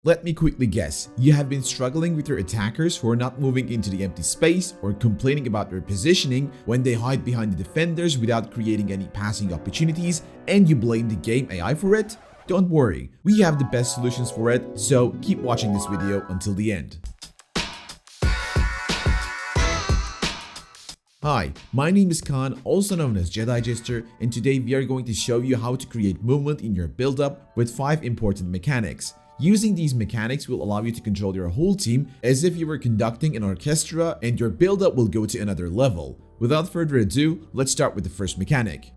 Let me quickly guess, you have been struggling with your attackers who are not moving into the empty space or complaining about their positioning when they hide behind the defenders without creating any passing opportunities, and you blame the game AI for it? Don't worry, we have the best solutions for it, so keep watching this video until the end. Hi, my name is Khan, also known as Jedi Jester, and today we are going to show you how to create movement in your build-up with 5 important mechanics. Using these mechanics will allow you to control your whole team as if you were conducting an orchestra, and your build-up will go to another level. Without further ado, let's start with the first mechanic.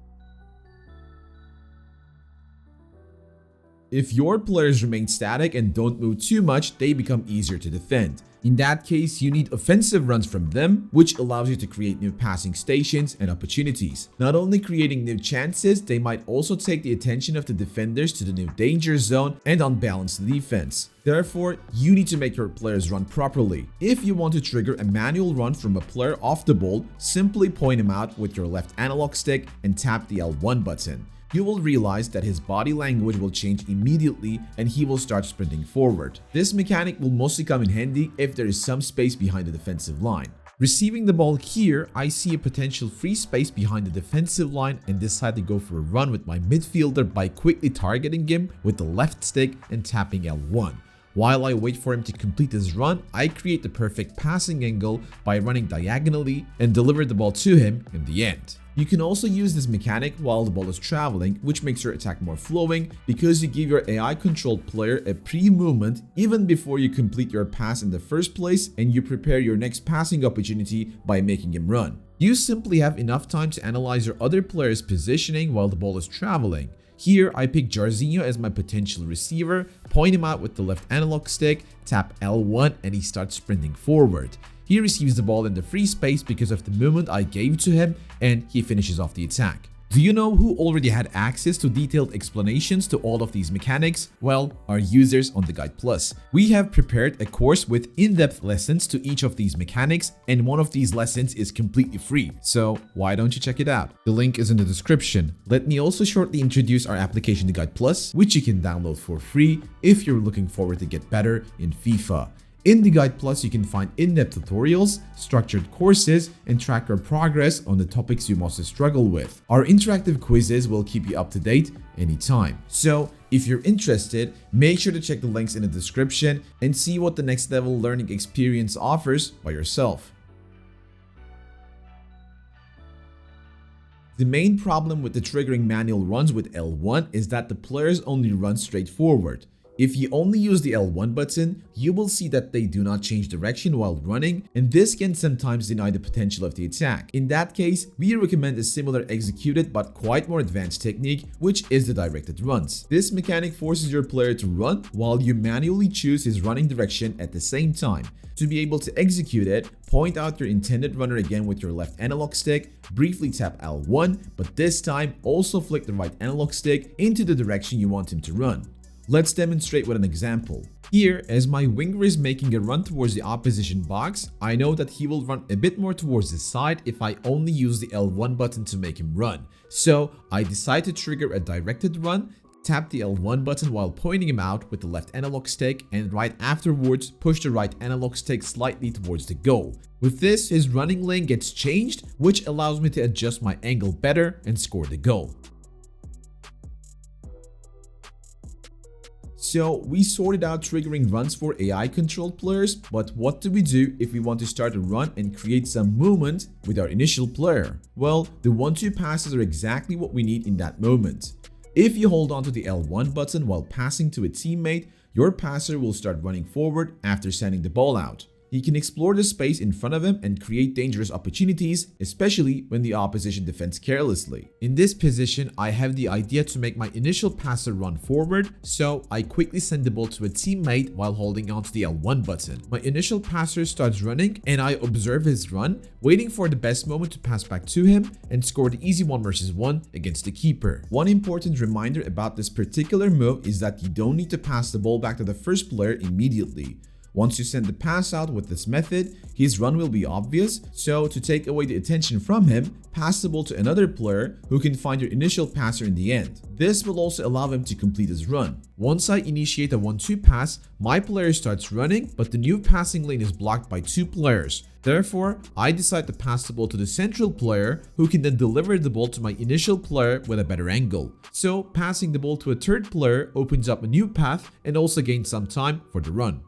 If your players remain static and don't move too much, they become easier to defend. In that case, you need offensive runs from them, which allows you to create new passing stations and opportunities. Not only creating new chances, they might also take the attention of the defenders to the new danger zone and unbalance the defense. Therefore, you need to make your players run properly. If you want to trigger a manual run from a player off the ball, simply point him out with your left analog stick and tap the L1 button. You will realize that his body language will change immediately and he will start sprinting forward. This mechanic will mostly come in handy if there is some space behind the defensive line. Receiving the ball here, I see a potential free space behind the defensive line and decide to go for a run with my midfielder by quickly targeting him with the left stick and tapping L1. While I wait for him to complete his run, I create the perfect passing angle by running diagonally and deliver the ball to him in the end. You can also use this mechanic while the ball is traveling, which makes your attack more flowing because you give your AI-controlled player a pre-movement even before you complete your pass in the first place, and you prepare your next passing opportunity by making him run. You simply have enough time to analyze your other player's positioning while the ball is traveling. Here, I pick Jarzinho as my potential receiver, point him out with the left analog stick, tap L1, and he starts sprinting forward. He receives the ball in the free space because of the movement I gave to him, and he finishes off the attack. Do you know who already had access to detailed explanations to all of these mechanics? Well, our users on the Guide Plus. We have prepared a course with in-depth lessons to each of these mechanics, and one of these lessons is completely free, so why don't you check it out? The link is in the description. Let me also shortly introduce our application, the Guide Plus, which you can download for free if you're looking forward to get better in FIFA. In the Guide Plus, you can find in-depth tutorials, structured courses, and track your progress on the topics you most struggle with. Our interactive quizzes will keep you up to date anytime. So, if you're interested, make sure to check the links in the description and see what the next level learning experience offers by yourself. The main problem with the triggering manual runs with L1 is that the players only run straight forward. If you only use the L1 button, you will see that they do not change direction while running, and this can sometimes deny the potential of the attack. In that case, we recommend a similar executed but quite more advanced technique, which is the directed runs. This mechanic forces your player to run while you manually choose his running direction at the same time. To be able to execute it, point out your intended runner again with your left analog stick, briefly tap L1, but this time also flick the right analog stick into the direction you want him to run. Let's demonstrate with an example. Here, as my winger is making a run towards the opposition box, I know that he will run a bit more towards the side if I only use the L1 button to make him run. So I decide to trigger a directed run, tap the L1 button while pointing him out with the left analog stick, and right afterwards push the right analog stick slightly towards the goal. With this, his running lane gets changed, which allows me to adjust my angle better and score the goal. So we sorted out triggering runs for AI controlled players, but what do we do if we want to start a run and create some movement with our initial player? Well, the 1-2 passes are exactly what we need in that moment. If you hold on to the L1 button while passing to a teammate, your passer will start running forward after sending the ball out. He can explore the space in front of him and create dangerous opportunities, especially when the opposition defends carelessly. In this position, I have the idea to make my initial passer run forward, so I quickly send the ball to a teammate while holding onto the L1 button. My initial passer starts running and I observe his run, waiting for the best moment to pass back to him and score the easy 1 versus 1 against the keeper. One important reminder about this particular move is that you don't need to pass the ball back to the first player immediately. Once you send the pass out with this method, his run will be obvious, so to take away the attention from him, pass the ball to another player who can find your initial passer in the end. This will also allow him to complete his run. Once I initiate a 1-2 pass, my player starts running, but the new passing lane is blocked by 2 players. Therefore, I decide to pass the ball to the central player who can then deliver the ball to my initial player with a better angle. So, passing the ball to a third player opens up a new path and also gains some time for the run.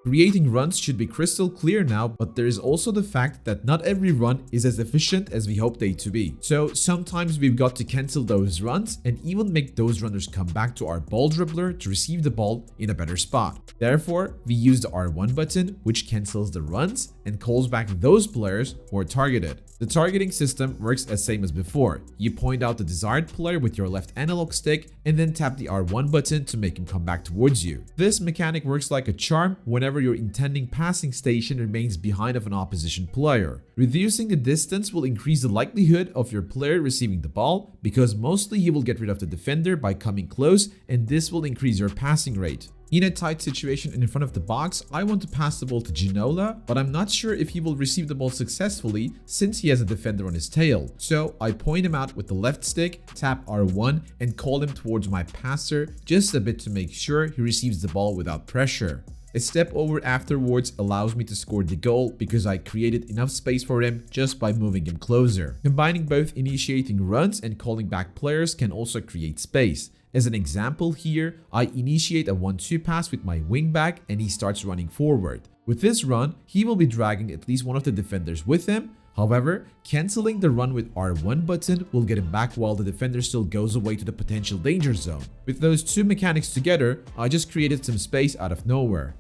Creating runs should be crystal clear now, but there is also the fact that not every run is as efficient as we hope they to be. So sometimes we've got to cancel those runs and even make those runners come back to our ball dribbler to receive the ball in a better spot. Therefore, we use the R1 button, which cancels the runs and calls back those players who are targeted. The targeting system works as same as before. You point out the desired player with your left analog stick and then tap the R1 button to make him come back towards you. This mechanic works like a charm whenever your intending passing station remains behind of an opposition player. Reducing the distance will increase the likelihood of your player receiving the ball because mostly he will get rid of the defender by coming close, and this will increase your passing rate. In a tight situation in front of the box, I want to pass the ball to Ginola, but I'm not sure if he will receive the ball successfully since he has a defender on his tail. So I point him out with the left stick, tap R1 and call him towards my passer just a bit to make sure he receives the ball without pressure. A step over afterwards allows me to score the goal because I created enough space for him just by moving him closer. Combining both initiating runs and calling back players can also create space. As an example here, I initiate a 1-2 pass with my wingback and he starts running forward. With this run, he will be dragging at least one of the defenders with him. However, cancelling the run with R1 button will get him back while the defender still goes away to the potential danger zone. With those two mechanics together, I just created some space out of nowhere.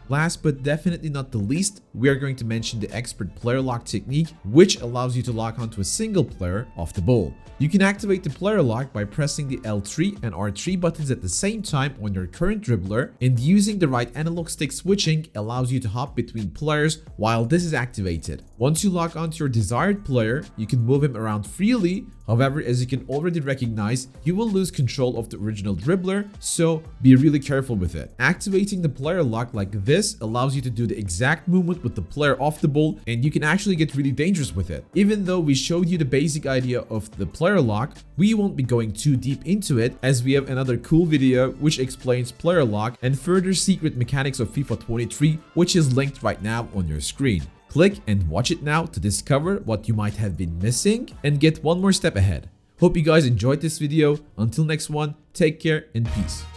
Last but definitely not the least, we are going to mention the expert player lock technique, which allows you to lock onto a single player off the ball. You can activate the player lock by pressing the L3 and R3 buttons at the same time on your current dribbler, and using the right analog stick switching allows you to hop between players while this is activated. Once you lock onto your desired player, you can move him around freely. However, as you can already recognize, you will lose control of the original dribbler, so be really careful with it. Activating the player lock like this allows you to do the exact movement with the player off the ball, and you can actually get really dangerous with it. Even though we showed you the basic idea of the player lock, we won't be going too deep into it as we have another cool video which explains player lock and further secret mechanics of FIFA 23, which is linked right now on your screen. Click and watch it now to discover what you might have been missing and get one more step ahead. Hope you guys enjoyed this video. Until next one, take care and peace.